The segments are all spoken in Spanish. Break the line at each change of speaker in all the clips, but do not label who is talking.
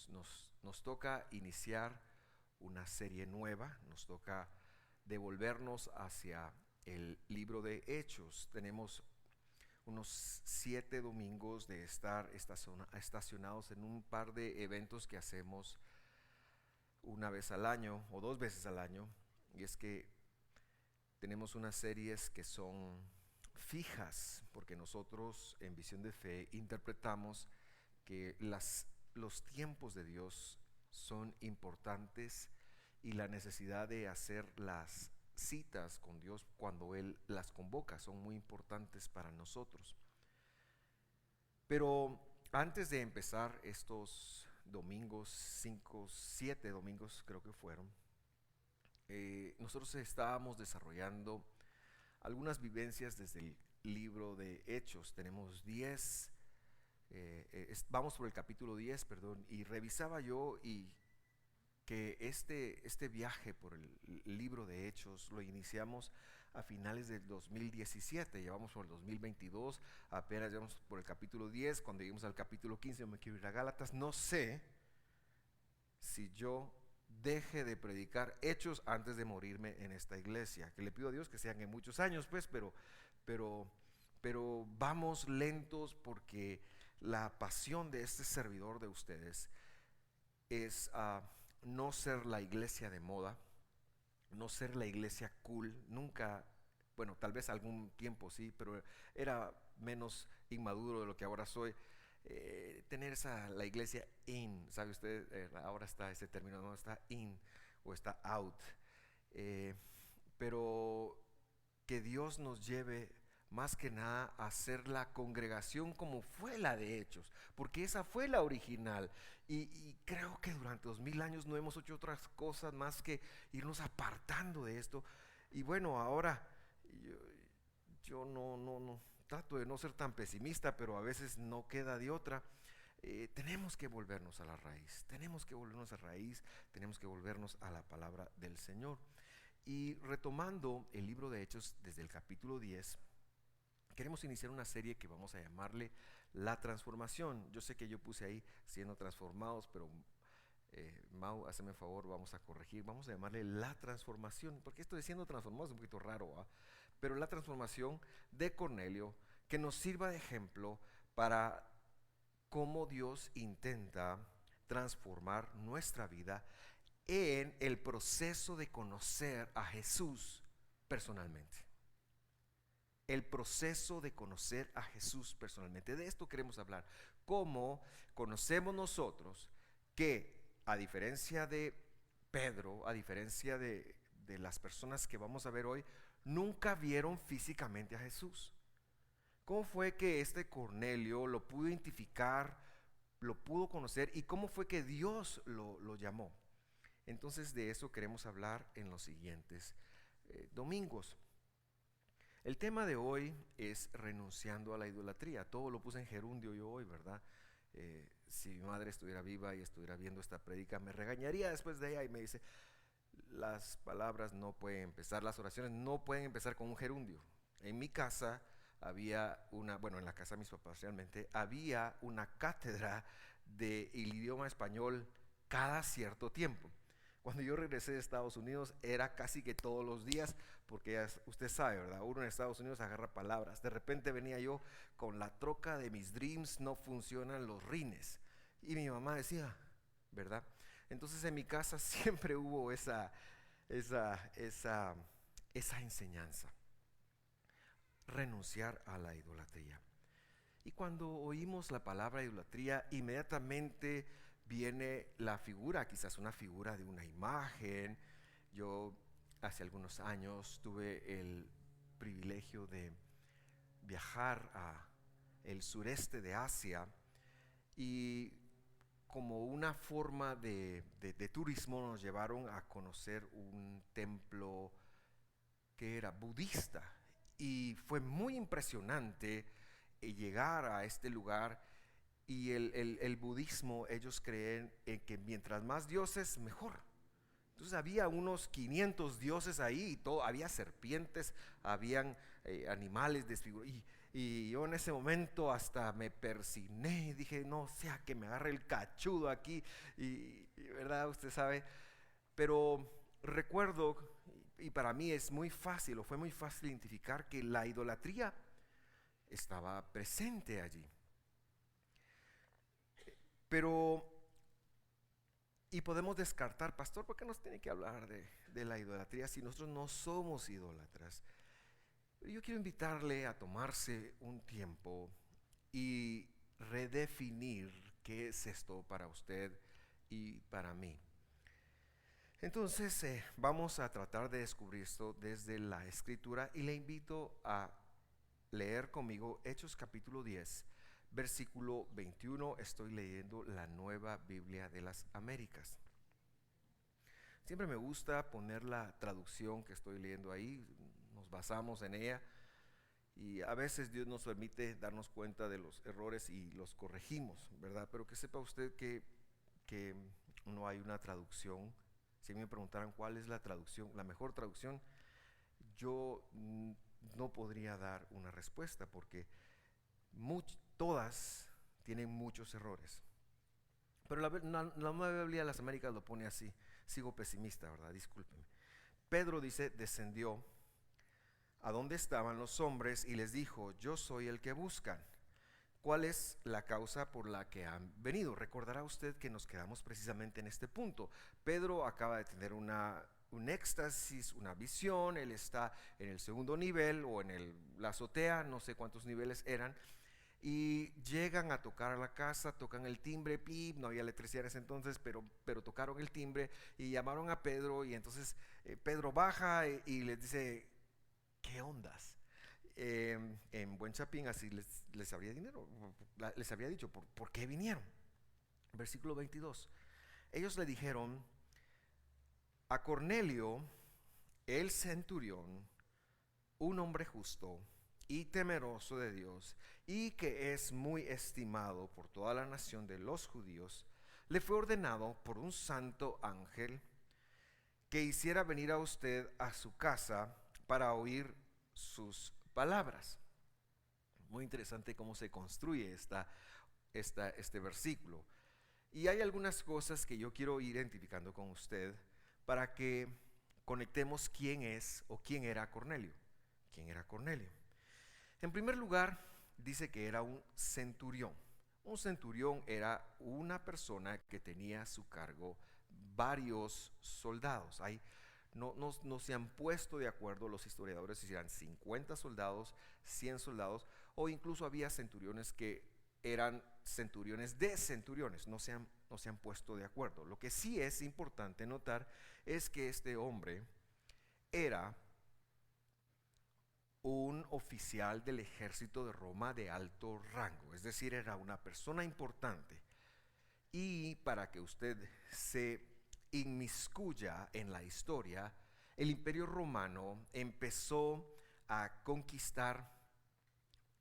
nos toca iniciar una serie nueva, nos toca devolvernos hacia el libro de Hechos. Tenemos unos 7 domingos de estar estacionados en un par de eventos que hacemos una vez al año o 2 veces al año, y es que tenemos unas series que son fijas, porque nosotros en Visión de Fe interpretamos que los tiempos de Dios son importantes y la necesidad de hacer las citas con Dios cuando Él las convoca son muy importantes para nosotros. Pero antes de empezar estos domingos, 5, 7 domingos creo que fueron, nosotros estábamos desarrollando algunas vivencias desde el libro de Hechos. Tenemos 10, vamos por el capítulo 10, perdón, y revisaba yo y que este viaje por el libro de Hechos lo iniciamos a finales del 2017, llevamos por el 2022, apenas llevamos por el capítulo 10, cuando lleguemos al capítulo 15 yo me quiero ir a Gálatas. No sé si yo deje de predicar Hechos antes de morirme en esta iglesia, que le pido a Dios que sean en muchos años, pues, pero, pero vamos lentos, porque la pasión de este servidor de ustedes es no ser la iglesia de moda, no ser la iglesia cool. Nunca, bueno, tal vez algún tiempo sí, pero era menos inmaduro de lo que ahora soy. Tener la iglesia in, ¿sabe usted? Ahora está ese término, no está in o está out. Eh, pero que Dios nos lleve más que nada a ser la congregación como fue la de Hechos, porque esa fue la original. Y creo que durante 2000 años no hemos hecho otras cosas más que irnos apartando de esto. Y bueno, ahora yo, yo no trato de no ser tan pesimista, pero a veces no queda de otra. Tenemos que volvernos a la raíz, tenemos que volvernos a raíz, tenemos que volvernos a la palabra del Señor. Y retomando el libro de Hechos desde el capítulo 10, queremos iniciar una serie que vamos a llamarle La Transformación. Yo sé que yo puse ahí siendo transformados, pero Mau, hazme el favor, vamos a corregir, vamos a llamarle La Transformación, porque esto de siendo transformados es un poquito raro, ¿eh? Pero la transformación de Cornelio, que nos sirva de ejemplo para cómo Dios intenta transformar nuestra vida en el proceso de conocer a Jesús personalmente. El proceso de conocer a Jesús personalmente. De esto queremos hablar. ¿Cómo conocemos nosotros que, a diferencia de Pedro, a diferencia de las personas que vamos a ver hoy, nunca vieron físicamente a Jesús? ¿Cómo fue que este Cornelio lo pudo identificar, lo pudo conocer, y cómo fue que Dios lo llamó? Entonces de eso queremos hablar en los siguientes domingos. El tema de hoy es renunciando a la idolatría. Todo lo puse en gerundio yo hoy, ¿verdad? Si mi madre estuviera viva y estuviera viendo esta prédica, me regañaría después de ella y me dice: las palabras no pueden empezar, las oraciones no pueden empezar con un gerundio. En mi casa había bueno, en la casa de mis papás realmente, había una cátedra del idioma español cada cierto tiempo. Cuando yo regresé de Estados Unidos era casi que todos los días, porque usted sabe, ¿verdad? Uno en Estados Unidos agarra palabras. De repente venía yo con la troca de mis dreams, no funcionan los rines. Y mi mamá decía, ¿verdad? Entonces en mi casa siempre hubo esa, esa enseñanza. Renunciar a la idolatría. Y cuando oímos la palabra idolatría, inmediatamente viene la figura, quizás una figura de una imagen. Yo hace algunos años tuve el privilegio de viajar a el sureste de Asia, y como una forma de turismo nos llevaron a conocer un templo que era budista, y fue muy impresionante llegar a este lugar. Y el budismo, ellos creen en que mientras más dioses, mejor. Entonces había unos 500 dioses ahí, y todo, había serpientes, habían animales desfigurados, Y yo en ese momento hasta me persigné y dije, no sea que me agarre el cachudo aquí. ¿Verdad? Usted sabe. Pero recuerdo, y para mí es muy fácil, o fue muy fácil identificar que la idolatría estaba presente allí. Pero, y podemos descartar, pastor, ¿por qué nos tiene que hablar de la idolatría si nosotros no somos idólatras? Yo quiero invitarle a tomarse un tiempo y redefinir qué es esto para usted y para mí. Entonces vamos a tratar de descubrir esto desde la escritura y le invito a leer conmigo Hechos capítulo 10, versículo 21. Estoy leyendo la Nueva Biblia de las Américas. Siempre me gusta poner la traducción que estoy leyendo ahí, nos basamos en ella y a veces Dios nos permite darnos cuenta de los errores y los corregimos, ¿verdad? Pero que sepa usted que no hay una traducción. Si me preguntaran cuál es la traducción, la mejor traducción, yo no podría dar una respuesta porque todas tienen muchos errores. Pero la Nueva Biblia de las Américas lo pone así. Sigo pesimista, ¿verdad? Discúlpeme. Pedro dice, descendió a donde estaban los hombres y les dijo, yo soy el que buscan. ¿Cuál es la causa por la que han venido? Recordará usted que nos quedamos precisamente en este punto. Pedro acaba de tener un éxtasis, una visión. Él está en el segundo nivel o en la azotea, no sé cuántos niveles eran. Y llegan a tocar a la casa, tocan el timbre, pip, no había electricidad en ese entonces, pero tocaron el timbre y llamaron a Pedro. Y entonces Pedro baja y les dice, ¿qué ondas? En buen chapín así les habría dinero, les habría dicho, ¿por qué vinieron? Versículo 22. Ellos le dijeron a Cornelio, el centurión, un hombre justo y temeroso de Dios, y que es muy estimado por toda la nación de los judíos, le fue ordenado por un santo ángel que hiciera venir a usted a su casa para oír sus palabras. Muy interesante cómo se construye este versículo. Y hay algunas cosas que yo quiero ir identificando con usted para que conectemos quién es o quién era Cornelio. ¿Quién era Cornelio? En primer lugar, dice que era un centurión. Un centurión era una persona que tenía a su cargo varios soldados. No se han puesto de acuerdo los historiadores si eran 50 soldados, 100 soldados, o incluso había centuriones que eran centuriones de centuriones. No se han puesto de acuerdo. Lo que sí es importante notar es que este hombre era un oficial del ejército de Roma de alto rango, es decir, era una persona importante. Y para que usted se inmiscuya en la historia, el Imperio Romano empezó a conquistar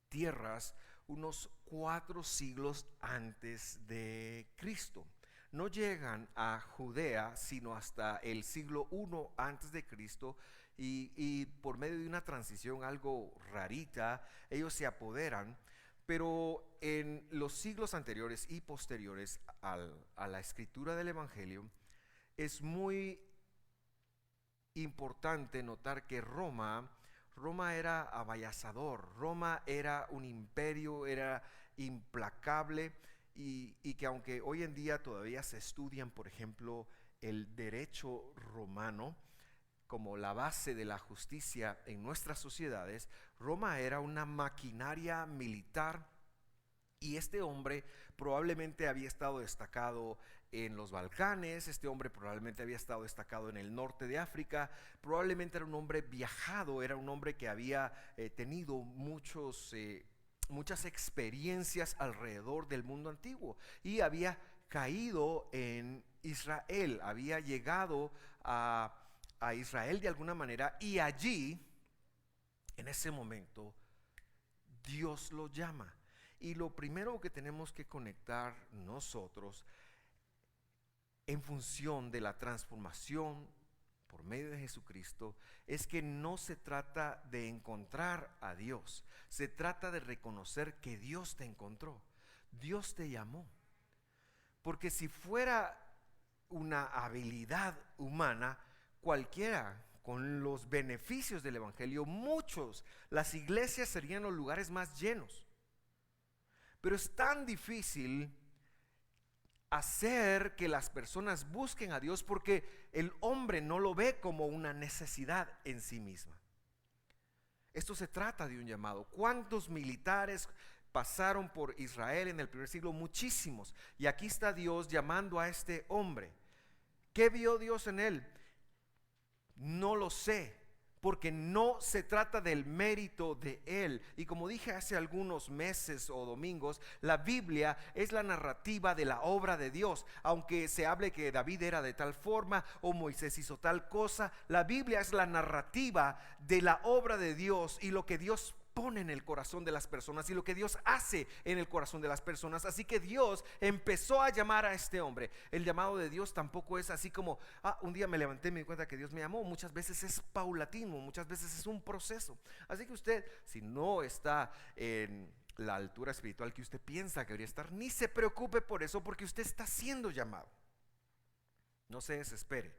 tierras unos 4 siglos antes de Cristo. No llegan a Judea sino hasta el siglo I antes de Cristo, y por medio de una transición algo rarita, ellos se apoderan. Pero en los siglos anteriores y posteriores a la escritura del Evangelio, es muy importante notar que Roma era avasallador, Roma era un imperio, era implacable, y que aunque hoy en día todavía se estudian, por ejemplo, el derecho romano como la base de la justicia en nuestras sociedades, Roma era una maquinaria militar. Y este hombre probablemente había estado destacado en los Balcanes, este hombre probablemente había estado destacado en el norte de África, probablemente era un hombre viajado, era un hombre que había tenido muchas experiencias alrededor del mundo antiguo y había caído en Israel, había llegado a Israel de alguna manera, y allí, en ese momento, Dios lo llama. Y lo primero que tenemos que conectar nosotros en función de la transformación por medio de Jesucristo es que no se trata de encontrar a Dios, se trata de reconocer que Dios te encontró, Dios te llamó. Porque si fuera una habilidad humana, cualquiera con los beneficios del Evangelio, las iglesias serían los lugares más llenos. Pero es tan difícil hacer que las personas busquen a Dios porque el hombre no lo ve como una necesidad en sí misma. Esto se trata de un llamado. ¿Cuántos militares pasaron por Israel en el primer siglo? Muchísimos. Y aquí está Dios llamando a este hombre. ¿Qué vio Dios en él? No lo sé, porque no se trata del mérito de él. Y como dije hace algunos meses o domingos, la Biblia es la narrativa de la obra de Dios. Aunque se hable que David era de tal forma o Moisés hizo tal cosa, la Biblia es la narrativa de la obra de Dios y lo que Dios pone en el corazón de las personas y lo que Dios hace en el corazón de las personas. Así que Dios empezó a llamar a este hombre. El llamado de Dios tampoco es así como un día me levanté y me di cuenta que Dios me llamó. Muchas veces es paulatino, muchas veces es un proceso. Así que usted, si no está en la altura espiritual que usted piensa que debería estar, ni se preocupe por eso, porque usted está siendo llamado. No se desespere,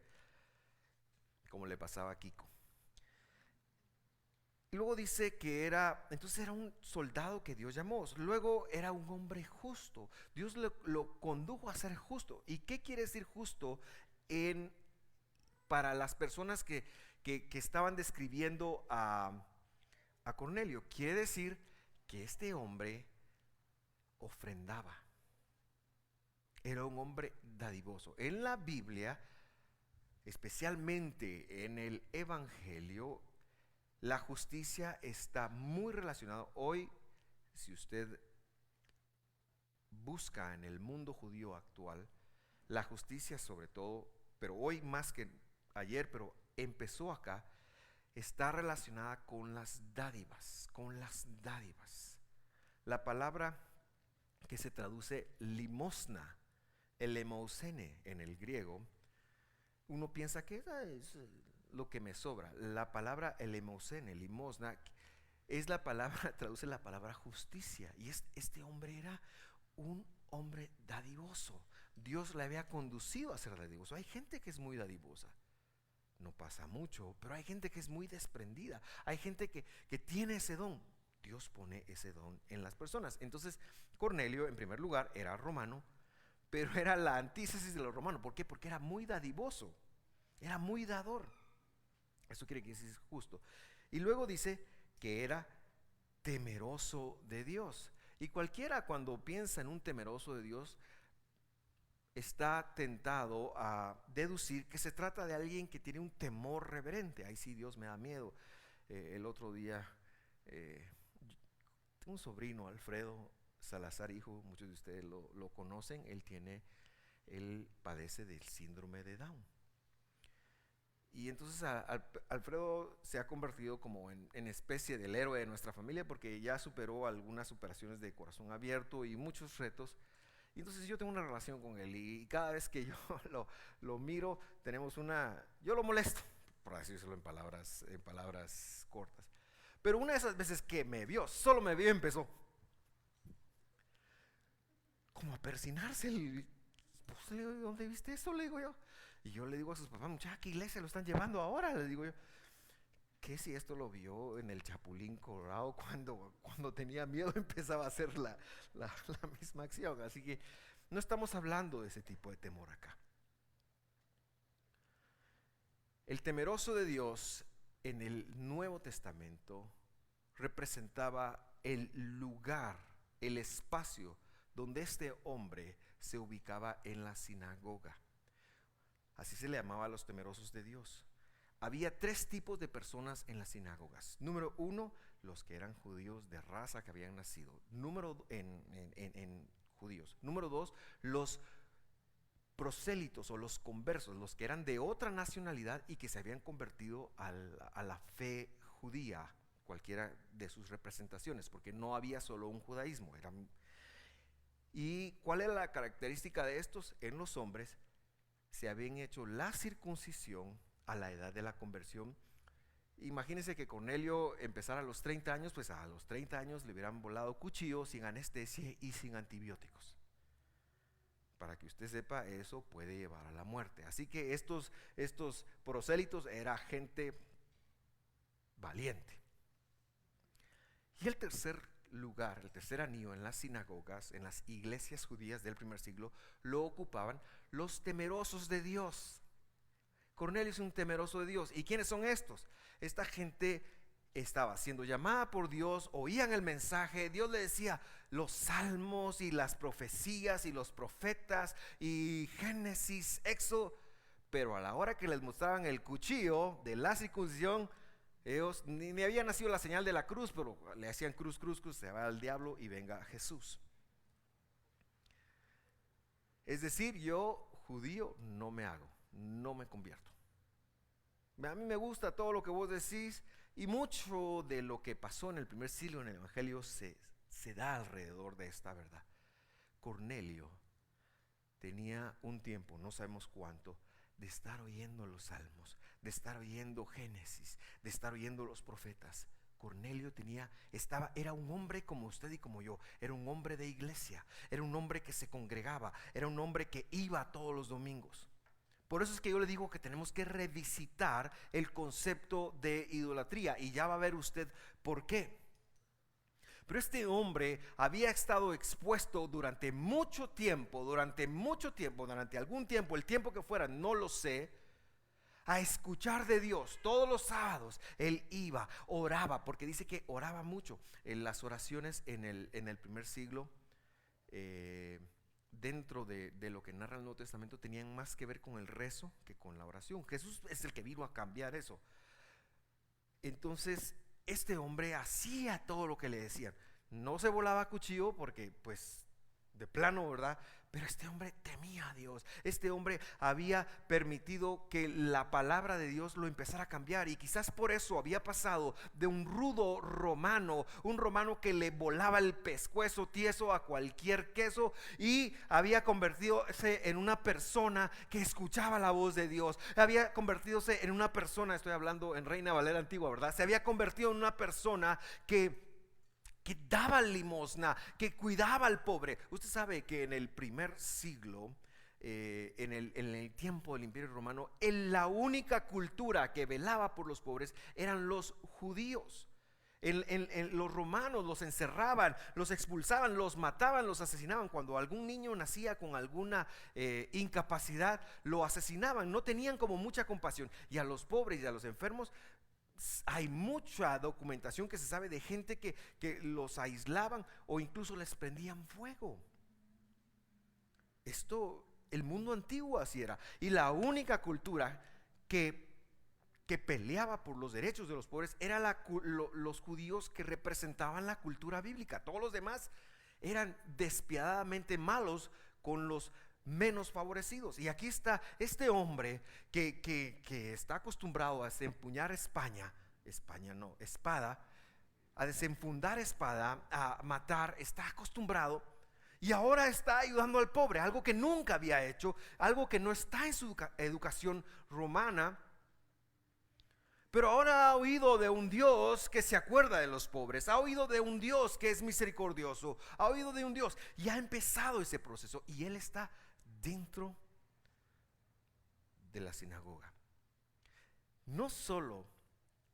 como le pasaba a Kiko. Luego dice que entonces era un soldado que Dios llamó. Luego era un hombre justo. Dios lo condujo a ser justo. ¿Y qué quiere decir justo para las personas que estaban describiendo a Cornelio? Quiere decir que este hombre ofrendaba. Era un hombre dadivoso. En la Biblia, especialmente en el Evangelio, la justicia está muy relacionada. Hoy, si usted busca en el mundo judío actual, la justicia sobre todo, pero hoy más que ayer, pero empezó acá, está relacionada con las dádivas, La palabra que se traduce limosna, elemousene en el griego, uno piensa que es lo que me sobra. La palabra elemousene, limosna, es la palabra, traduce la palabra justicia. Y este hombre era un hombre dadivoso. Dios le había conducido a ser dadivoso. Hay gente que es muy dadivosa, no pasa mucho, pero hay gente que es muy desprendida. Hay gente que tiene ese don. Dios pone ese don en las personas. Entonces Cornelio, en primer lugar, era romano, pero era la antítesis de lo romano. ¿Por qué? Porque era muy dadivoso, era muy dador. Eso quiere decir justo. Y luego dice que era temeroso de Dios. Y cualquiera cuando piensa en un temeroso de Dios está tentado a deducir que se trata de alguien que tiene un temor reverente. Ay, sí, Dios me da miedo. El otro día tengo un sobrino, Alfredo Salazar, hijo, muchos de ustedes lo conocen. Él padece del síndrome de Down. Y entonces Alfredo se ha convertido como en especie del héroe de nuestra familia, porque ya superó algunas operaciones de corazón abierto y muchos retos. Y entonces yo tengo una relación con él, y cada vez que yo lo miro, yo lo molesto, por decírselo en palabras cortas. Pero una de esas veces que solo me vio, empezó como a persinarse. Pues le digo, ¿dónde viste eso? Le digo yo. Y yo le digo a sus papás, muchachos, ¿qué iglesia lo están llevando ahora? Le digo yo, ¿qué si esto lo vio en el Chapulín Colorado cuando tenía miedo empezaba a hacer la misma acción? Así que no estamos hablando de ese tipo de temor acá. El temeroso de Dios en el Nuevo Testamento representaba el lugar, el espacio donde este hombre se ubicaba en la sinagoga. Así se le llamaba a los temerosos de Dios. Había 3 tipos de personas en las sinagogas. Número 1, los que eran judíos de raza que habían nacido en judíos. Número 2, los prosélitos o los conversos, los que eran de otra nacionalidad y que se habían convertido a la fe judía, cualquiera de sus representaciones, porque no había solo un judaísmo. ¿Y cuál era la característica de estos? En los hombres se habían hecho la circuncisión a la edad de la conversión. Imagínense que Cornelio empezara a los 30 años, pues a los 30 años le hubieran volado cuchillo sin anestesia y sin antibióticos. Para que usted sepa, eso puede llevar a la muerte. Así que estos prosélitos era gente valiente. Y el tercer lugar, el tercer anillo en las sinagogas, en las iglesias judías del primer siglo, lo ocupaban los temerosos de Dios. Cornelio es un temeroso de Dios. ¿Y quiénes son estos? Esta gente estaba siendo llamada por Dios, oían el mensaje, Dios le decía los salmos y las profecías y los profetas y Génesis, Éxodo, pero a la hora que les mostraban el cuchillo de la circuncisión, ellos ni había nacido la señal de la cruz, pero le hacían cruz, cruz, cruz, se va al diablo y venga Jesús. Es decir, yo judío no me hago, no me convierto. A mí me gusta todo lo que vos decís, y mucho de lo que pasó en el primer siglo en el Evangelio se da alrededor de esta verdad. Cornelio tenía un tiempo, no sabemos cuánto, de estar oyendo los salmos, de estar oyendo Génesis, de estar oyendo los profetas. Cornelio era un hombre como usted y como yo, era un hombre de iglesia, era un hombre que se congregaba, era un hombre que iba todos los domingos. Por eso es que yo le digo que tenemos que revisitar el concepto de idolatría, y ya va a ver usted por qué. Pero este hombre había estado expuesto durante mucho tiempo, durante algún tiempo, el tiempo que fuera, no lo sé, a escuchar de Dios. Todos los sábados él iba, oraba, porque dice que oraba mucho. En las oraciones en el primer siglo, dentro de lo que narra el Nuevo Testamento, tenían más que ver con el rezo que con la oración. Jesús es el que vino a cambiar eso. Entonces este hombre hacía todo lo que le decían. No se volaba cuchillo porque pues de plano, ¿verdad? Pero este hombre temía a Dios. Este hombre había permitido que la palabra de Dios lo empezara a cambiar, y quizás por eso había pasado de un rudo romano, un romano que le volaba el pescuezo tieso a cualquier queso, y había convertidose en una persona que escuchaba la voz de Dios. Había convertidose en una persona, estoy hablando en Reina Valera antigua, ¿verdad? Se había convertido en una persona que daba limosna, que cuidaba al pobre. Usted sabe que en el primer siglo, en el tiempo del Imperio Romano, la única cultura que velaba por los pobres eran los judíos. Los romanos los encerraban, los expulsaban, los mataban, los asesinaban. Cuando algún niño nacía con alguna incapacidad, lo asesinaban. No tenían como mucha compasión. Y a los pobres y a los enfermos, hay mucha documentación que se sabe de gente que los aislaban o incluso les prendían fuego. El mundo antiguo así era. Y la única cultura que peleaba por los derechos de los pobres era los judíos, que representaban la cultura bíblica. Todos los demás eran despiadadamente malos con los menos favorecidos. Y aquí está este hombre que está acostumbrado a desempuñar espada, a desenfundar espada, a matar, está acostumbrado, y ahora está ayudando al pobre, algo que nunca había hecho, algo que no está en su educación romana. Pero ahora ha oído de un Dios que se acuerda de los pobres, ha oído de un Dios que es misericordioso, ha oído de un Dios, y ha empezado ese proceso, y él está dentro de la sinagoga. No solo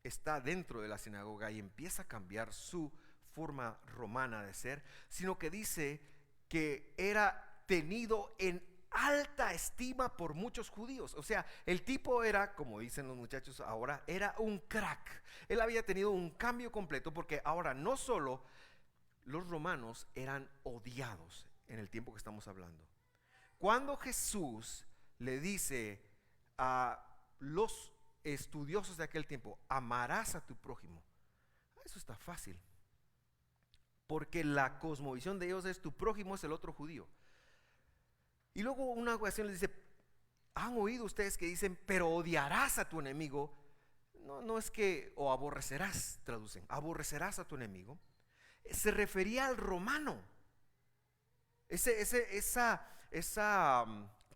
está dentro de la sinagoga y empieza a cambiar su forma romana de ser, sino que dice que era tenido en alta estima por muchos judíos. O sea, el tipo era, como dicen los muchachos ahora, era un crack. Él había tenido un cambio completo, porque ahora no solo los romanos eran odiados en el tiempo que estamos hablando. Cuando Jesús le dice a los estudiosos de aquel tiempo, amarás a tu prójimo, eso está fácil, porque la cosmovisión de ellos es: tu prójimo es el otro judío. Y luego una ocasión les dice: ¿han oído ustedes que dicen, pero odiarás a tu enemigo? No es que, o aborrecerás, traducen, aborrecerás a tu enemigo. Se refería al romano. Esa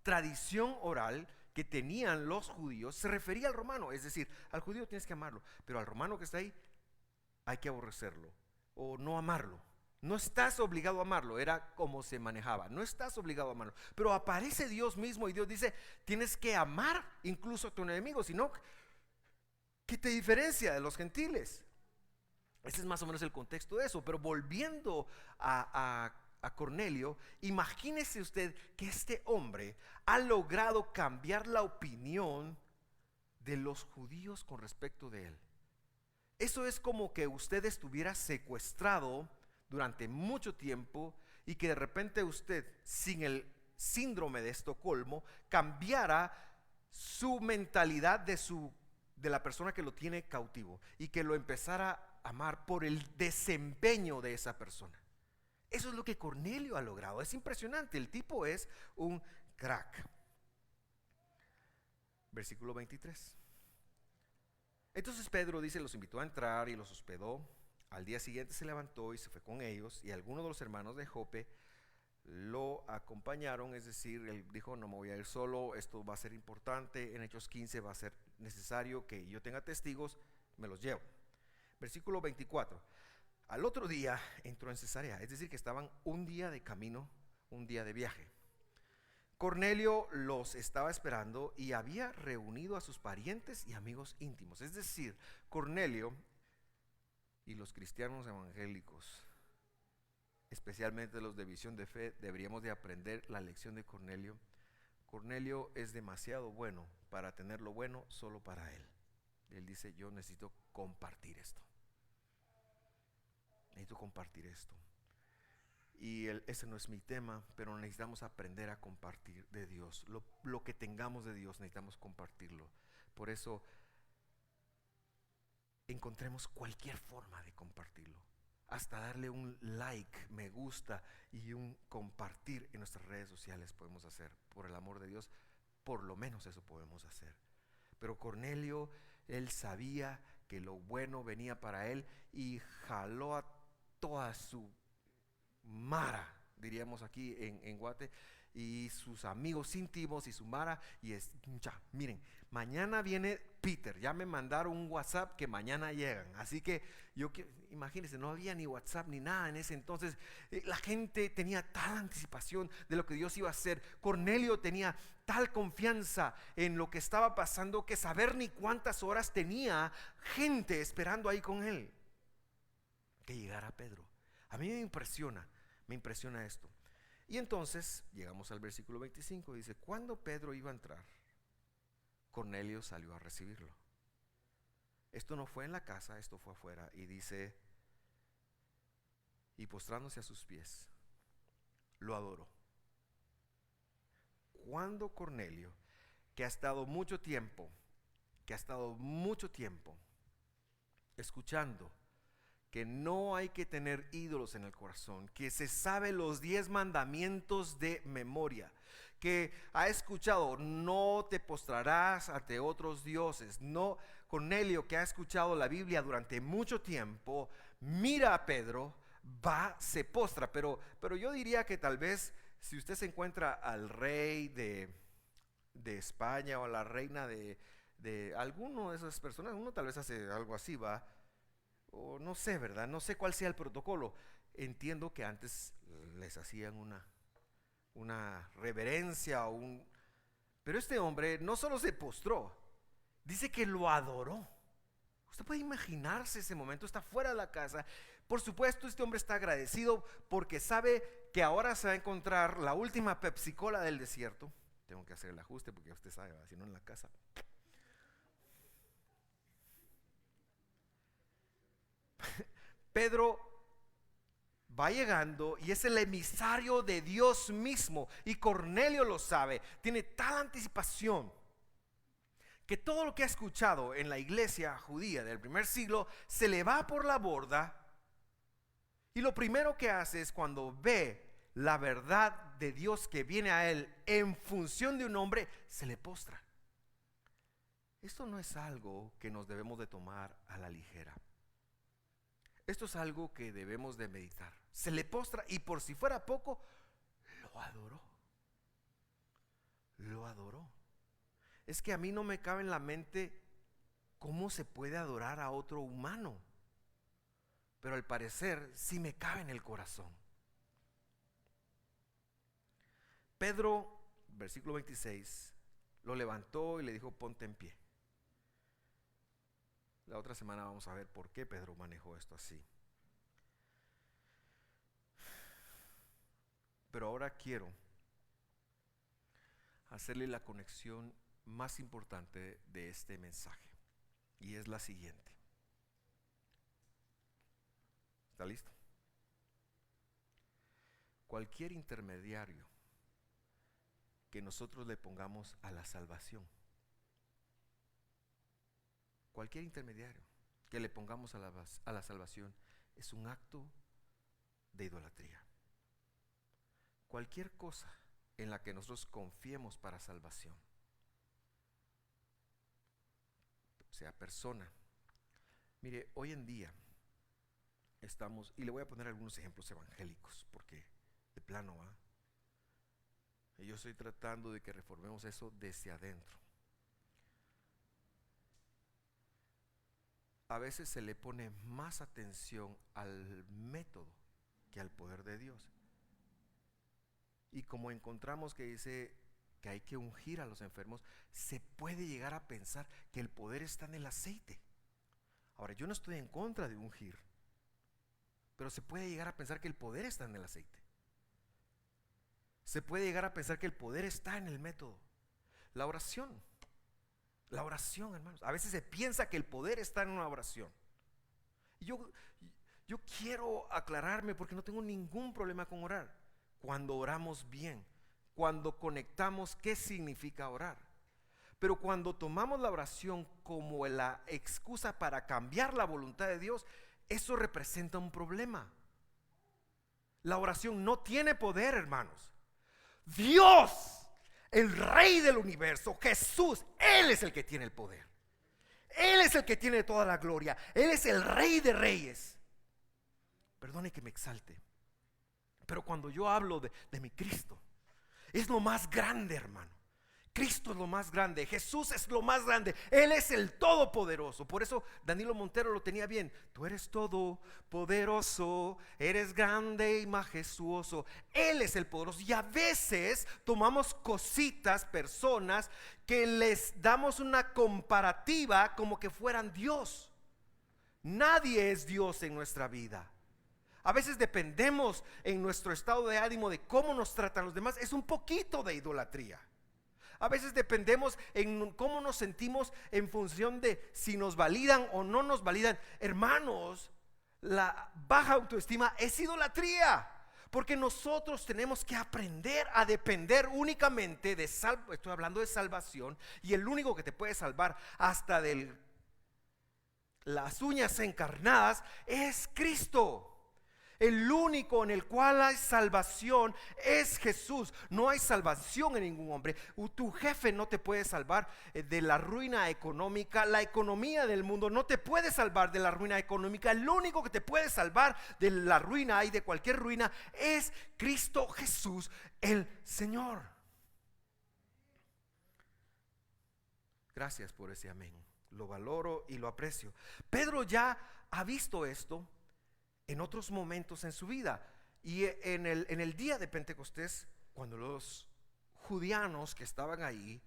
tradición oral que tenían los judíos se refería al romano. Es decir, al judío tienes que amarlo, pero al romano que está ahí hay que aborrecerlo o no amarlo. No estás obligado a amarlo, era como se manejaba. No estás obligado a amarlo. Pero aparece Dios mismo y Dios dice, tienes que amar incluso a tu enemigo, sino ¿qué te diferencia de los gentiles? Ese es más o menos el contexto de eso. Pero volviendo a Cornelio, imagínese usted que este hombre ha logrado cambiar la opinión de los judíos con respecto de él. Eso es como que usted estuviera secuestrado durante mucho tiempo y que de repente usted, sin el síndrome de Estocolmo, cambiara su mentalidad de la persona que lo tiene cautivo y que lo empezara a amar por el desempeño de esa persona. Eso es lo que Cornelio ha logrado. Es impresionante. El tipo es un crack. Versículo 23. Entonces Pedro dice, los invitó a entrar y los hospedó. Al día siguiente se levantó y se fue con ellos, y algunos de los hermanos de Jope lo acompañaron. Es decir, él dijo, no me voy a ir solo, esto va a ser importante, en Hechos 15 va a ser necesario que yo tenga testigos, me los llevo. Versículo 24. Al otro día entró en Cesarea, es decir que estaban un día de camino, un día de viaje. Cornelio los estaba esperando y había reunido a sus parientes y amigos íntimos. Es decir, Cornelio y los cristianos evangélicos, especialmente los de Visión de Fe, deberíamos de aprender la lección de Cornelio. Cornelio es demasiado bueno para tener lo bueno solo para él. Él dice, yo necesito compartir esto. Necesito compartir esto. Y ese no es mi tema, pero necesitamos aprender a compartir de Dios. Lo que tengamos de Dios necesitamos compartirlo. Por eso encontremos cualquier forma de compartirlo. Hasta darle un like, me gusta y un compartir en nuestras redes sociales podemos hacer. Por el amor de Dios, por lo menos eso podemos hacer. Pero Cornelio, él sabía que lo bueno venía para él y jaló a toda su mara, diríamos aquí en Guate, y sus amigos íntimos y su mara, y ya, miren, mañana viene Peter, ya me mandaron un WhatsApp que mañana llegan, así que imagínense, no había ni WhatsApp ni nada en ese entonces. La gente tenía tal anticipación de lo que Dios iba a hacer. Cornelio tenía tal confianza en lo que estaba pasando que saber ni cuántas horas tenía gente esperando ahí con él que llegara Pedro. A mí me impresiona esto. Y entonces llegamos al versículo 25, dice, cuando Pedro iba a entrar, Cornelio salió a recibirlo. Esto no fue en la casa, esto fue afuera, y dice, y postrándose a sus pies, lo adoró. Cuando Cornelio, que ha estado mucho tiempo escuchando que no hay que tener ídolos en el corazón, que se sabe los 10 mandamientos de memoria, que ha escuchado no te postrarás ante otros dioses, no, Cornelio, que ha escuchado la Biblia durante mucho tiempo, mira a Pedro, se postra, pero yo diría que tal vez si usted se encuentra al rey de España o a la reina de alguno de esas personas, uno tal vez hace algo así, o no sé, ¿verdad? No sé cuál sea el protocolo. Entiendo que antes les hacían una reverencia pero este hombre no solo se postró, dice que lo adoró. Usted puede imaginarse ese momento, está fuera de la casa. Por supuesto, este hombre está agradecido porque sabe que ahora se va a encontrar la última Pepsi Cola del desierto. Tengo que hacer el ajuste porque usted sabe, si no en la casa. Pedro va llegando y es el emisario de Dios mismo, y Cornelio lo sabe, tiene tal anticipación que todo lo que ha escuchado en la iglesia judía del primer siglo se le va por la borda, y lo primero que hace es, cuando ve la verdad de Dios que viene a él en función de un hombre, se le postra. Esto no es algo que nos debemos de tomar a la ligera. Esto es algo que debemos de meditar. Se le postra, y por si fuera poco, lo adoró. Lo adoró. es que a mí no me cabe en la mente cómo se puede adorar a otro humano, pero al parecer sí me cabe en el corazón. Pedro, versículo 26, lo levantó y le dijo: ponte en pie. La otra semana vamos a ver por qué Pedro manejó esto así. Pero ahora quiero hacerle la conexión más importante de este mensaje, y es la siguiente. ¿Está listo? Cualquier intermediario que nosotros le pongamos a la salvación, cualquier intermediario que le pongamos a la salvación, es un acto de idolatría. Cualquier cosa en la que nosotros confiemos para salvación, sea persona. Mire, hoy en día estamos, y le voy a poner algunos ejemplos evangélicos, porque de plano yo estoy tratando de que reformemos eso desde adentro. A veces se le pone más atención al método que al poder de Dios. Y como encontramos que dice que hay que ungir a los enfermos, se puede llegar a pensar que el poder está en el aceite. Ahora, yo no estoy en contra de ungir, pero se puede llegar a pensar que el poder está en el aceite. Se puede llegar a pensar que el poder está en el método. La oración, hermanos. A veces se piensa que el poder está en una oración. Y yo quiero aclararme, porque no tengo ningún problema con orar. Cuando oramos bien, cuando conectamos qué significa orar. Pero cuando tomamos la oración como la excusa para cambiar la voluntad de Dios, eso representa un problema. La oración no tiene poder, hermanos. Dios, el Rey del universo, Jesús, Él es el que tiene el poder. Él es el que tiene toda la gloria. Él es el Rey de reyes. Perdone que me exalte, pero cuando yo hablo de mi Cristo, es lo más grande, hermano. Cristo es lo más grande, Jesús es lo más grande, Él es el todopoderoso. Por eso Danilo Montero lo tenía bien: tú eres todopoderoso, eres grande y majestuoso. Él es el poderoso. Y a veces tomamos cositas, personas, que les damos una comparativa como que fueran Dios. Nadie es Dios en nuestra vida. A veces dependemos en nuestro estado de ánimo de cómo nos tratan los demás. Es un poquito de idolatría. A veces dependemos en cómo nos sentimos en función de si nos validan o no nos validan. Hermanos, la baja autoestima es idolatría, porque nosotros tenemos que aprender a depender únicamente de estoy hablando de salvación, y el único que te puede salvar hasta de las uñas encarnadas es Cristo. El único en el cual hay salvación es Jesús. No hay salvación en ningún hombre. Tu jefe no te puede salvar de la ruina económica. La economía del mundo no te puede salvar de la ruina económica. El único que te puede salvar de la ruina y de cualquier ruina es Cristo Jesús, el Señor. Gracias por ese amén. Lo valoro y lo aprecio. Pedro ya ha visto esto en otros momentos en su vida, y en el día de Pentecostés, cuando los judianos que estaban ahí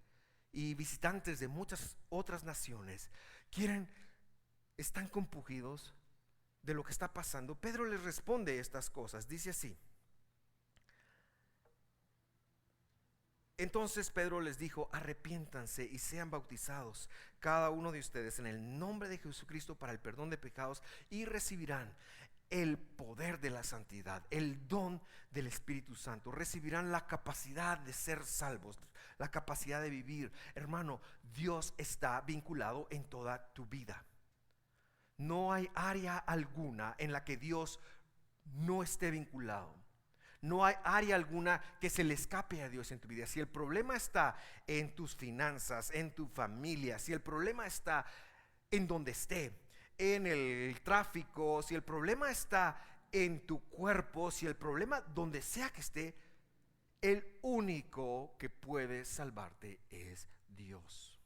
y visitantes de muchas otras naciones están compungidos de lo que está pasando, Pedro les responde estas cosas. Dice así: entonces Pedro les dijo: arrepiéntanse y sean bautizados cada uno de ustedes en el nombre de Jesucristo para el perdón de pecados, y recibirán el poder de la santidad, el don del Espíritu Santo. Recibirán la capacidad de ser salvos, la capacidad de vivir. Hermano, Dios está vinculado en toda tu vida. No hay área alguna en la que Dios no esté vinculado. No hay área alguna que se le escape a Dios en tu vida. Si el problema está en tus finanzas, en tu familia, si el problema está en donde esté, en el tráfico, si el problema está en tu cuerpo, si el problema donde sea que esté, el único que puede salvarte es Dios.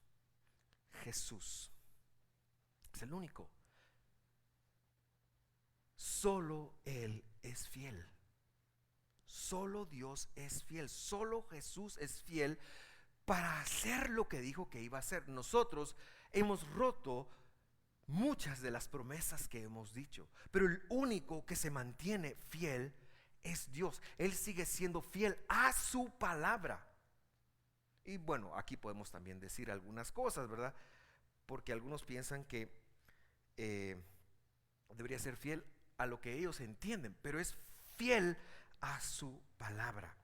Jesús. Es el único. Solo Él es fiel. Solo Dios es fiel. Solo Jesús es fiel para hacer lo que dijo que iba a hacer. Nosotros hemos roto muchas de las promesas que hemos dicho, pero el único que se mantiene fiel es Dios. Él sigue siendo fiel a su palabra. Y bueno, aquí podemos también decir algunas cosas, ¿verdad? Porque algunos piensan que debería ser fiel a lo que ellos entienden, pero es fiel a su palabra.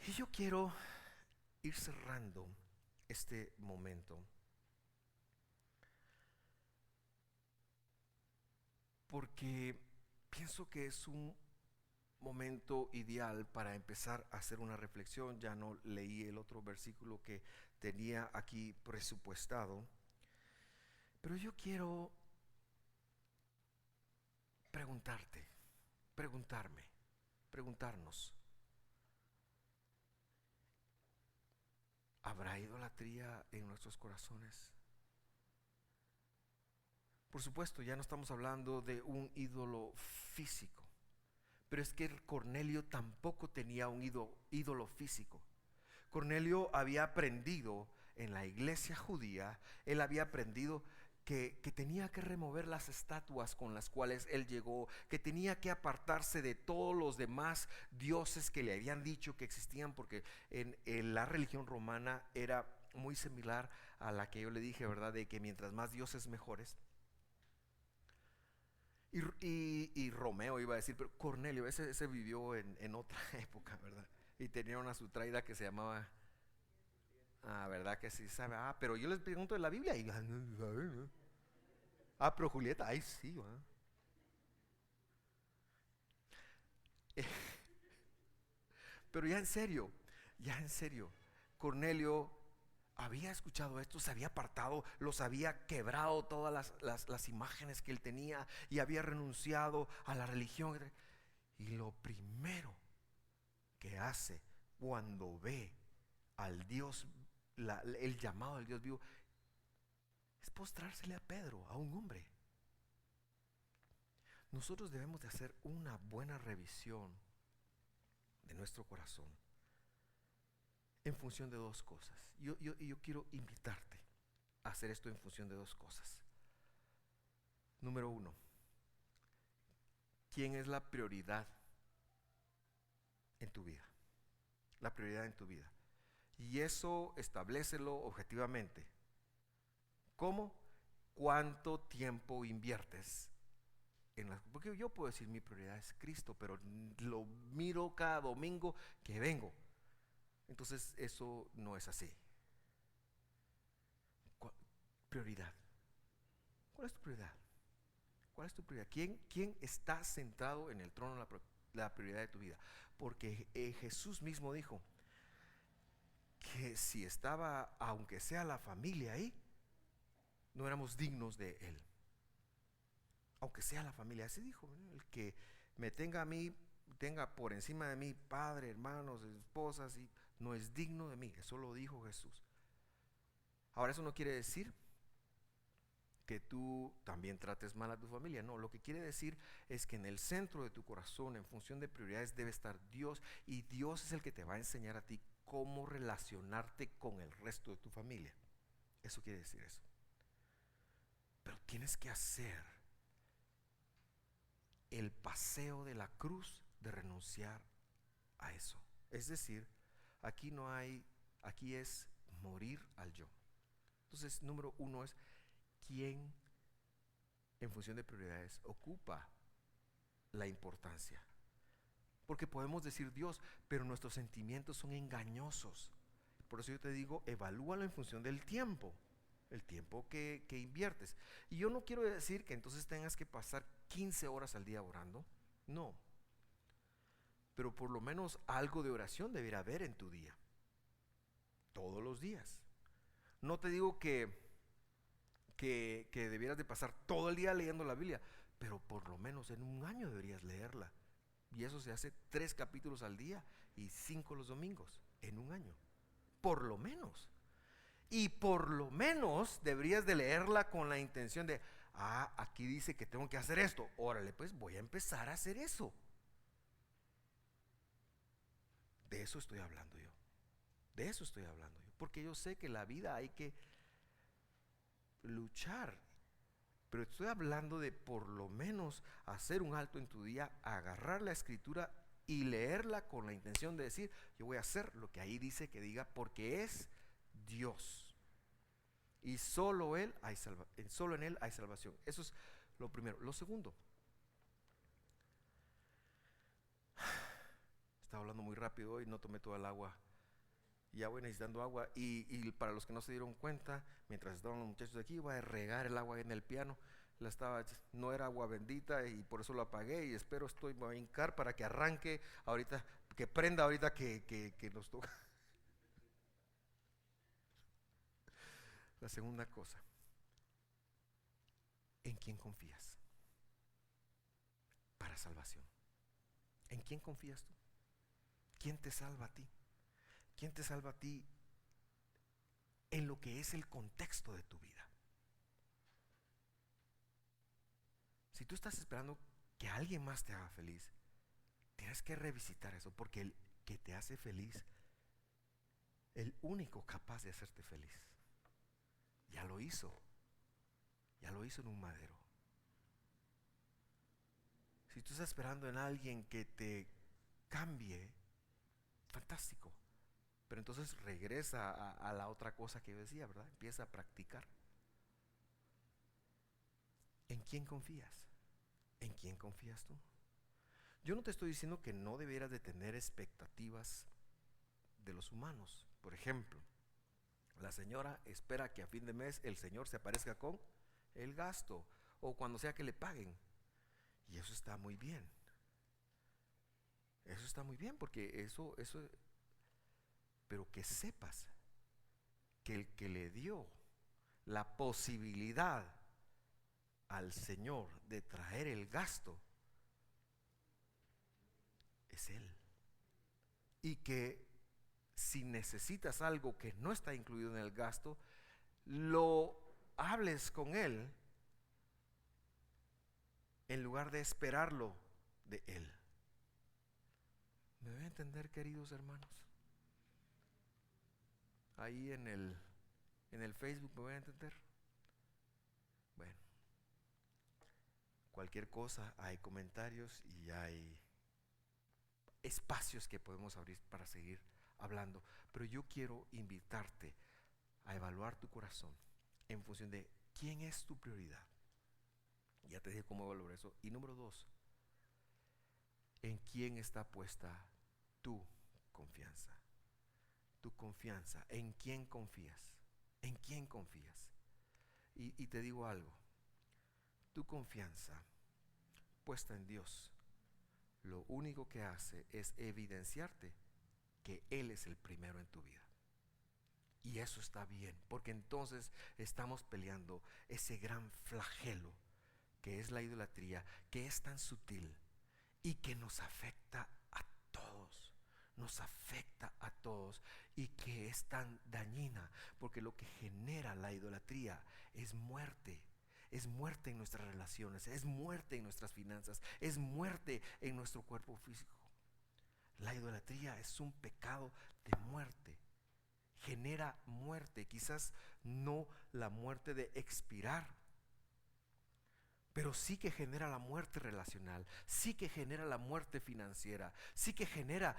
Y yo quiero ir cerrando este momento, porque pienso que es un momento ideal para empezar a hacer una reflexión. Ya no leí el otro versículo que tenía aquí presupuestado, pero yo quiero preguntarnos, ¿habrá idolatría en nuestros corazones? Por supuesto, ya no estamos hablando de un ídolo físico, pero es que Cornelio tampoco tenía un ídolo físico. Cornelio había aprendido en la iglesia judía, él había aprendido que tenía que remover las estatuas con las cuales él llegó, que tenía que apartarse de todos los demás dioses que le habían dicho que existían, porque en la religión romana era muy similar a la que yo le dije, ¿verdad? De que mientras más dioses mejores. Y Romeo iba a decir, pero Cornelio, ese vivió en otra época, ¿verdad? Y tenía una sutraida que se llamaba, ¿verdad que sí sabe? Pero yo les pregunto de la Biblia y, pero Julieta, ay sí, ¿verdad? Pero ya en serio, Cornelio había escuchado esto, se había apartado, los había quebrado todas las imágenes que él tenía y había renunciado a la religión. Y lo primero que hace cuando ve al Dios, el llamado del Dios vivo, es postrársele a Pedro, a un hombre. Nosotros debemos de hacer una buena revisión de nuestro corazón en función de dos cosas. Yo quiero invitarte a hacer esto en función de dos cosas. Número uno, ¿quién es la prioridad en tu vida? La prioridad en tu vida. Y eso establécelo objetivamente. ¿Cómo? ¿Cuánto tiempo inviertes en las? Porque yo puedo decir mi prioridad es Cristo, pero lo miro cada domingo que vengo. Entonces eso no es así. Prioridad. ¿Cuál es tu prioridad? ¿Cuál es tu prioridad? ¿Quién está sentado en el trono de la prioridad de tu vida? Porque Jesús mismo dijo que si estaba, aunque sea la familia ahí, no éramos dignos de Él. Aunque sea la familia, así dijo, ¿no? El que me tenga a mí, tenga por encima de mí padre, hermanos, esposas, y no es digno de mí. Eso lo dijo Jesús. Ahora, eso no quiere decir que tú también trates mal a tu familia. No, lo que quiere decir es que en el centro de tu corazón, en función de prioridades, debe estar Dios, y Dios es el que te va a enseñar a ti cómo relacionarte con el resto de tu familia. Eso quiere decir eso. Pero tienes que hacer el paseo de la cruz de renunciar a eso. Es decir, aquí es morir al yo. Entonces, número uno es quién en función de prioridades ocupa la importancia. Porque podemos decir Dios, pero nuestros sentimientos son engañosos. Por eso yo te digo, evalúalo en función del tiempo. El tiempo que inviertes. Y yo no quiero decir que entonces tengas que pasar 15 horas al día orando. No. Pero por lo menos algo de oración debería haber en tu día. Todos los días. No te digo que debieras de pasar todo el día leyendo la Biblia, pero por lo menos en un año deberías leerla. Y eso se hace 3 capítulos al día y 5 los domingos, en un año. Por lo menos. Y por lo menos deberías de leerla con la intención de, aquí dice que tengo que hacer esto. Órale, pues voy a empezar a hacer eso. De eso estoy hablando yo. De eso estoy hablando yo. Porque yo sé que la vida hay que luchar. Pero estoy hablando de por lo menos hacer un alto en tu día, agarrar la escritura y leerla con la intención de decir, yo voy a hacer lo que ahí dice que diga, porque es Dios. Y solo en Él hay salvación. Eso es lo primero. Lo segundo, estaba hablando muy rápido hoy, no tomé toda el agua. Ya voy necesitando agua. Y para los que no se dieron cuenta, mientras estaban los muchachos de aquí, iba a regar el agua en el piano. No era agua bendita y por eso lo apagué. Y me voy a hincar para que arranque ahorita, que prenda ahorita que nos toca. La segunda cosa, ¿en quién confías para salvación? ¿En quién confías tú? ¿Quién te salva a ti? ¿Quién te salva a ti en lo que es el contexto de tu vida? Si tú estás esperando que alguien más te haga feliz, tienes que revisitar eso, porque el que te hace feliz, el único capaz de hacerte feliz, ya lo hizo en un madero. Si tú estás esperando en alguien que te cambie, fantástico, pero entonces regresa a la otra cosa que yo decía, ¿verdad? Empieza a practicar. ¿En quién confías? ¿En quién confías tú? Yo no te estoy diciendo que no debieras de tener expectativas de los humanos. Por ejemplo, la señora espera que a fin de mes el Señor se aparezca con el gasto o cuando sea que le paguen. Y eso está muy bien. Eso está muy bien porque eso, pero que sepas que el que le dio la posibilidad al Señor de traer el gasto es Él. Y que si necesitas algo que no está incluido en el gasto, lo hables con Él en lugar de esperarlo de Él. ¿Me voy a entender, queridos hermanos? Ahí en el Facebook me voy a entender. Bueno, cualquier cosa, hay comentarios y hay espacios que podemos abrir para seguir hablando. Pero yo quiero invitarte a evaluar tu corazón en función de quién es tu prioridad. Ya te dije cómo evaluar eso. Y número 2, ¿en quién está puesta tu confianza? Tu confianza, ¿en quién confías? ¿En quién confías? Y te digo algo, tu confianza puesta en Dios, lo único que hace es evidenciarte que Él es el primero en tu vida. Y eso está bien, porque entonces estamos peleando ese gran flagelo que es la idolatría, que es tan sutil y que nos afecta a todos. Nos afecta a todos y que es tan dañina, porque lo que genera la idolatría es muerte. Es muerte en nuestras relaciones, es muerte en nuestras finanzas, es muerte en nuestro cuerpo físico. La idolatría es un pecado de muerte. Genera muerte, quizás no la muerte de expirar, pero sí que genera la muerte relacional, sí que genera la muerte financiera, sí que genera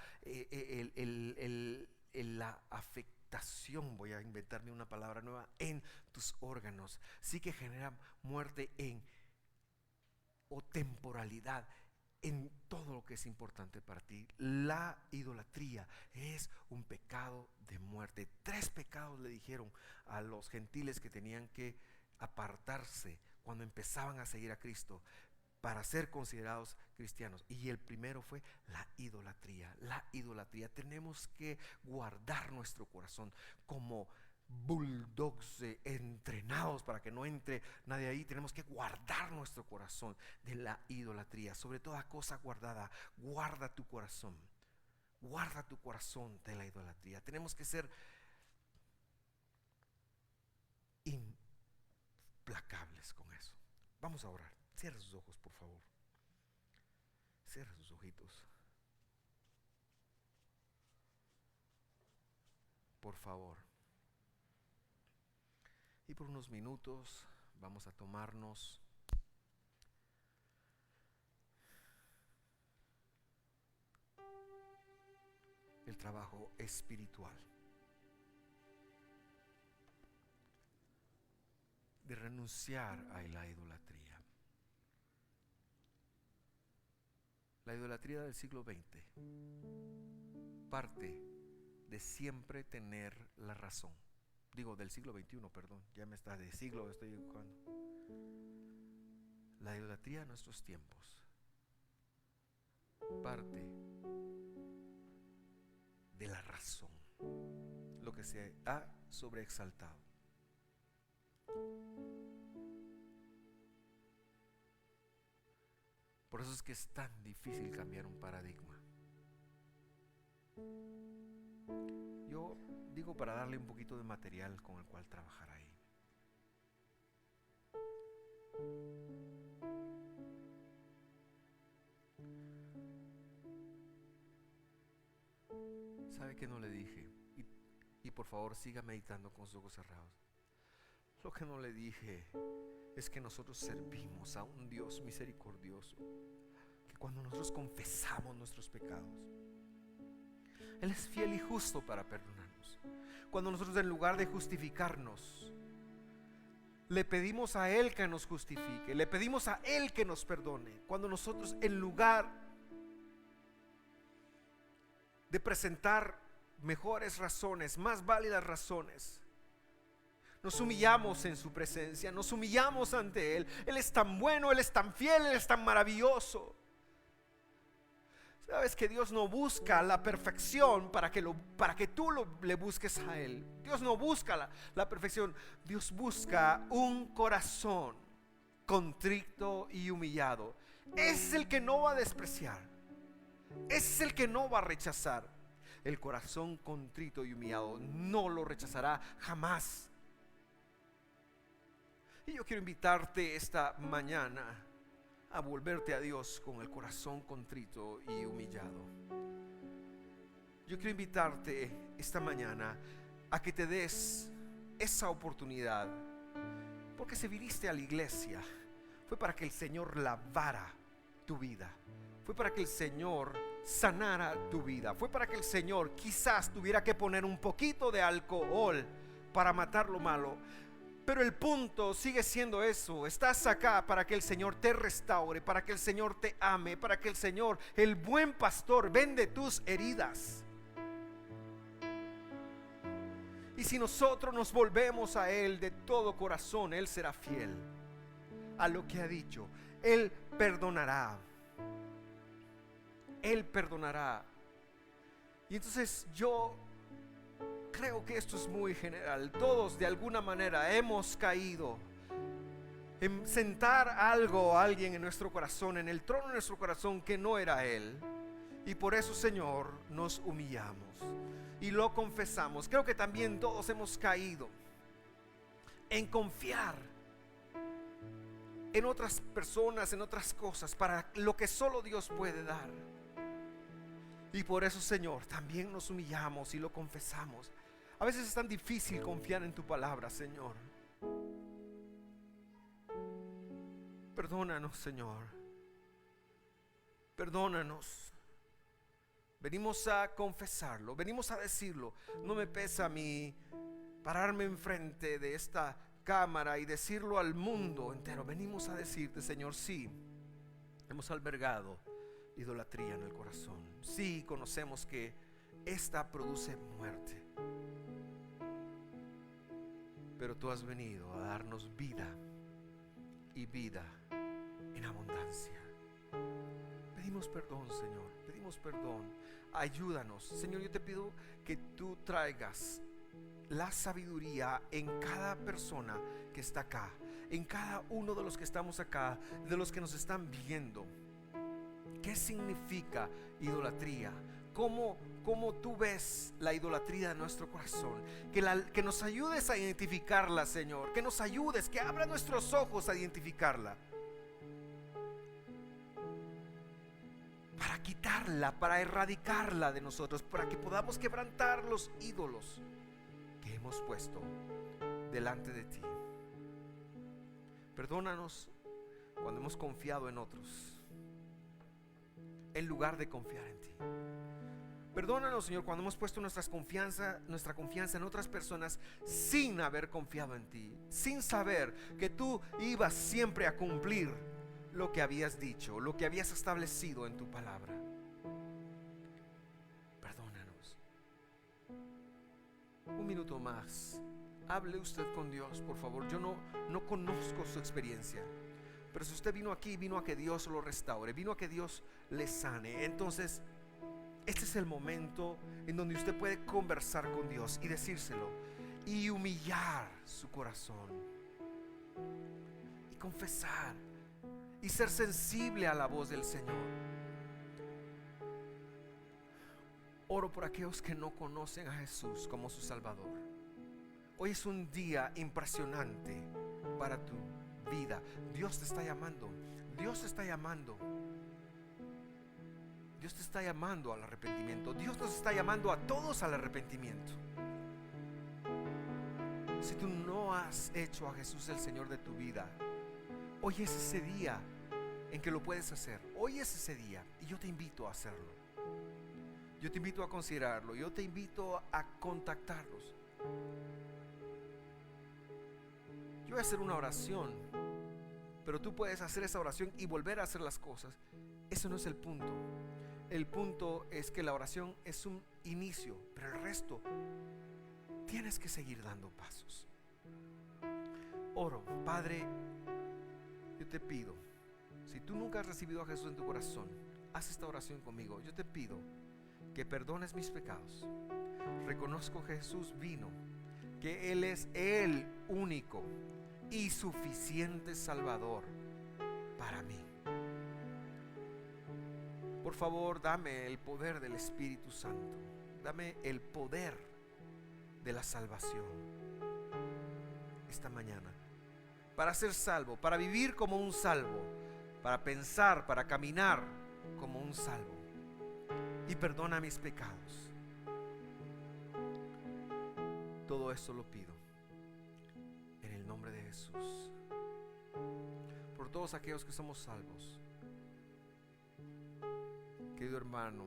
la afectación, voy a inventarme una palabra nueva, en tus órganos, sí que genera muerte o temporalidad en todo lo que es importante para ti. La idolatría es un pecado de muerte. 3 pecados le dijeron a los gentiles que tenían que apartarse cuando empezaban a seguir a Cristo para ser considerados cristianos. Y el primero fue la idolatría. La idolatría. Tenemos que guardar nuestro corazón como bulldogs entrenados para que no entre nadie ahí. Tenemos que guardar nuestro corazón de la idolatría. Sobre toda cosa guardada, guarda tu corazón. Guarda tu corazón de la idolatría. Tenemos que ser implacables con eso. Vamos a orar. Cierra sus ojos, por favor. Cierra sus ojitos. Por favor. Y por unos minutos vamos a tomarnos el trabajo espiritual de renunciar a la idolatría. La idolatría del siglo XX parte de siempre tener la razón. Digo, del siglo XXI, perdón, ya me está de siglo, estoy equivocando. La idolatría de nuestros tiempos parte de la razón, lo que se ha sobreexaltado. Por eso es que es tan difícil cambiar un paradigma. Yo digo para darle un poquito de material con el cual trabajar ahí. ¿Sabe qué no le dije? Y por favor siga meditando con sus ojos cerrados. Lo que no le dije es que nosotros servimos a un Dios misericordioso, que cuando nosotros confesamos nuestros pecados, Él es fiel y justo para perdonarnos. Cuando nosotros, en lugar de justificarnos, le pedimos a Él que nos justifique, le pedimos a Él que nos perdone, cuando nosotros, en lugar de presentar mejores razones, más válidas razones, nos humillamos en su presencia, nos humillamos ante Él. Él es tan bueno, Él es tan fiel, Él es tan maravilloso. Sabes que Dios no busca la perfección para que tú le busques a Él. Dios no busca la perfección. Dios busca un corazón contrito y humillado. Ese es el que no va a despreciar. Ese es el que no va a rechazar. El corazón contrito y humillado no lo rechazará jamás. Y yo quiero invitarte esta mañana a volverte a Dios con el corazón contrito y humillado. Yo quiero invitarte esta mañana a que te des esa oportunidad, porque si viniste a la iglesia fue para que el Señor lavara tu vida, fue para que el Señor sanara tu vida, fue para que el Señor quizás tuviera que poner un poquito de alcohol para matar lo malo. Pero el punto sigue siendo eso. Estás acá para que el Señor te restaure, para que el Señor te ame, para que el Señor, el buen pastor, vende tus heridas. Y si nosotros nos volvemos a Él de todo corazón, Él será fiel a lo que ha dicho. Él perdonará. Él perdonará. Y entonces yo creo que esto es muy general. Todos de alguna manera hemos caído en sentar algo, alguien en nuestro corazón, en el trono de nuestro corazón que no era Él. Y por eso, Señor, nos humillamos y lo confesamos. Creo que también todos hemos caído en confiar en otras personas, en otras cosas, para lo que solo Dios puede dar. Y por eso, Señor, también nos humillamos y lo confesamos. A veces es tan difícil confiar en tu palabra, Señor. Perdónanos, Señor. Perdónanos. Venimos a confesarlo, venimos a decirlo. No me pesa a mí pararme enfrente de esta cámara y decirlo al mundo entero. Venimos a decirte, Señor, sí, hemos albergado idolatría en el corazón. Sí, conocemos que esta produce muerte, pero tú has venido a darnos vida y vida en abundancia. Pedimos perdón, Señor, pedimos perdón. Ayúdanos, Señor. Yo te pido que tú traigas la sabiduría en cada persona que está acá, en cada uno de los que estamos acá, de los que nos están viendo. ¿Qué significa idolatría? cómo tú ves la idolatría de nuestro corazón, que nos ayudes a identificarla, Señor, que nos ayudes, que abra nuestros ojos a identificarla, para quitarla, para erradicarla de nosotros, para que podamos quebrantar los ídolos que hemos puesto delante de ti. Perdónanos cuando hemos confiado en otros en lugar de confiar en ti. Perdónanos, Señor, cuando hemos puesto nuestra confianza en otras personas sin haber confiado en ti, sin saber que tú ibas siempre a cumplir lo que habías dicho, lo que habías establecido en tu palabra. Perdónanos. Un minuto más. Hable usted con Dios, por favor. Yo no conozco su experiencia, pero si usted vino aquí, vino a que Dios lo restaure, vino a que Dios le sane. Entonces, este es el momento en donde usted puede conversar con Dios y decírselo, y humillar su corazón, y confesar, y ser sensible a la voz del Señor. Oro por aquellos que no conocen a Jesús como su Salvador. Hoy es un día impresionante para tu vida. Dios te está llamando. Dios te está llamando. Dios te está llamando al arrepentimiento. Dios nos está llamando a todos al arrepentimiento. Si tú no has hecho a Jesús el Señor de tu vida, hoy es ese día en que lo puedes hacer. Hoy es ese día y yo te invito a hacerlo. Yo te invito a considerarlo. Yo te invito a contactarlos. Yo voy a hacer una oración, pero tú puedes hacer esa oración y volver a hacer las cosas. Eso no es el punto. El punto es que la oración es un inicio, pero el resto tienes que seguir dando pasos. Oro, Padre, yo te pido, si tú nunca has recibido a Jesús en tu corazón, haz esta oración conmigo. Yo te pido que perdones mis pecados. Reconozco que Jesús vino, que Él es el único y suficiente Salvador para mí. Por favor, dame el poder del Espíritu Santo. Dame el poder de la salvación esta mañana, para ser salvo, para vivir como un salvo, para pensar, para caminar como un salvo. Y perdona mis pecados. Todo esto lo pido en el nombre de Jesús. Por todos aquellos que somos salvos, querido hermano,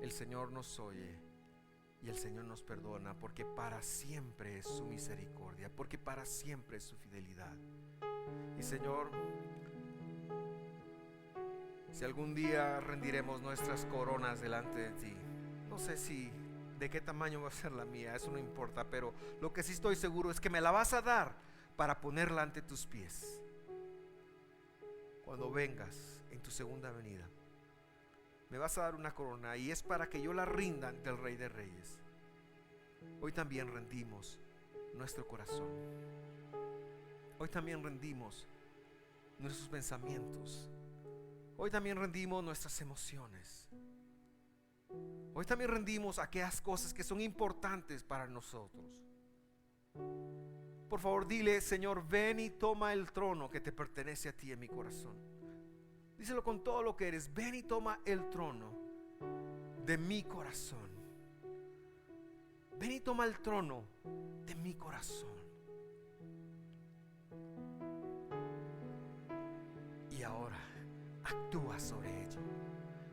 el Señor nos oye y el Señor nos perdona, porque para siempre es su misericordia, porque para siempre es su fidelidad. Y Señor, si algún día rendiremos nuestras coronas delante de ti, no sé de qué tamaño va a ser la mía, eso no importa, pero lo que sí estoy seguro es que me la vas a dar para ponerla ante tus pies cuando vengas en tu segunda venida. Me vas a dar una corona y es para que yo la rinda ante el Rey de Reyes. Hoy también rendimos nuestro corazón. Hoy también rendimos nuestros pensamientos. Hoy también rendimos nuestras emociones. Hoy también rendimos aquellas cosas que son importantes para nosotros. Por favor, dile: Señor, ven y toma el trono que te pertenece a ti en mi corazón. Díselo con todo lo que eres. Ven y toma el trono de mi corazón. Ven y toma el trono de mi corazón. Y ahora actúa sobre ello.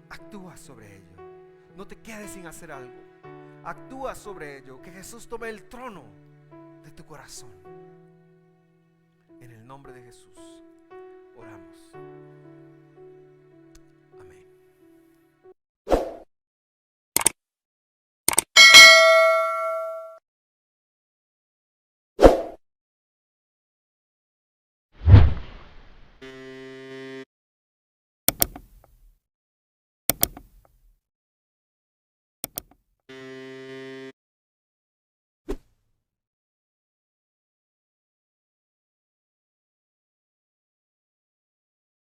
Actúa sobre ello. No te quedes sin hacer algo. Actúa sobre ello. Que Jesús tome el trono de tu corazón. En el nombre de Jesús oramos.